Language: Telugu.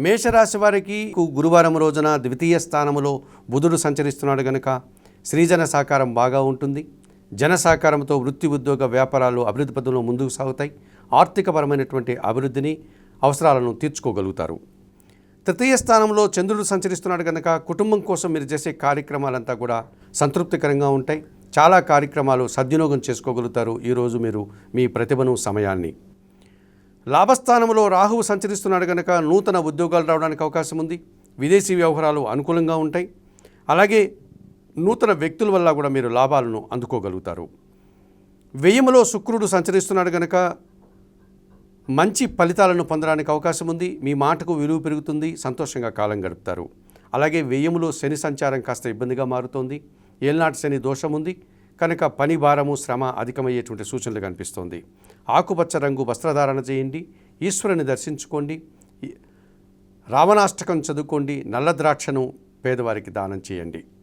మేషరాశి వారికి గురువారం రోజున ద్వితీయ స్థానంలో బుధుడు సంచరిస్తున్నాడు గనుక శ్రీజన సహకారం బాగా ఉంటుంది. జన సహకారంతో వృత్తి ఉద్యోగ వ్యాపారాలు అభివృద్ధి పథంలో ముందుకు సాగుతాయి. ఆర్థికపరమైనటువంటి అభివృద్ధిని అవసరాలను తీర్చుకోగలుగుతారు. తృతీయ స్థానంలో చంద్రుడు సంచరిస్తున్నాడు కనుక కుటుంబం కోసం మీరు చేసే కార్యక్రమాలంతా కూడా సంతృప్తికరంగా ఉంటాయి. చాలా కార్యక్రమాలు సద్వినియోగం చేసుకోగలుగుతారు ఈరోజు మీరు మీ ప్రతిభను సమయాన్ని. లాభస్థానంలో రాహువు సంచరిస్తున్నాడు కనుక నూతన ఉద్యోగాలు రావడానికి అవకాశం ఉంది. విదేశీ వ్యవహారాలు అనుకూలంగా ఉంటాయి. అలాగే నూతన వ్యక్తుల వల్ల కూడా మీరు లాభాలను అందుకోగలుగుతారు. వ్యయములో శుక్రుడు సంచరిస్తున్నాడు కనుక మంచి ఫలితాలను పొందడానికి అవకాశం ఉంది. మీ మాటకు విలువ పెరుగుతుంది. సంతోషంగా కాలం గడుపుతారు. అలాగే వ్యయములో శని సంచారం కాస్త ఇబ్బందిగా మారుతోంది. ఏల్నాటి శని దోషం ఉంది కనుక పని భారము శ్రమ అధికమయ్యేటువంటి సూచనలు కనిపిస్తోంది. ఆకుపచ్చ రంగు వస్త్రధారణ చేయండి. ఈశ్వరుని దర్శించుకోండి. రావణాష్టకం చదువుకోండి. నల్ల ద్రాక్షను పేదవారికి దానం చేయండి.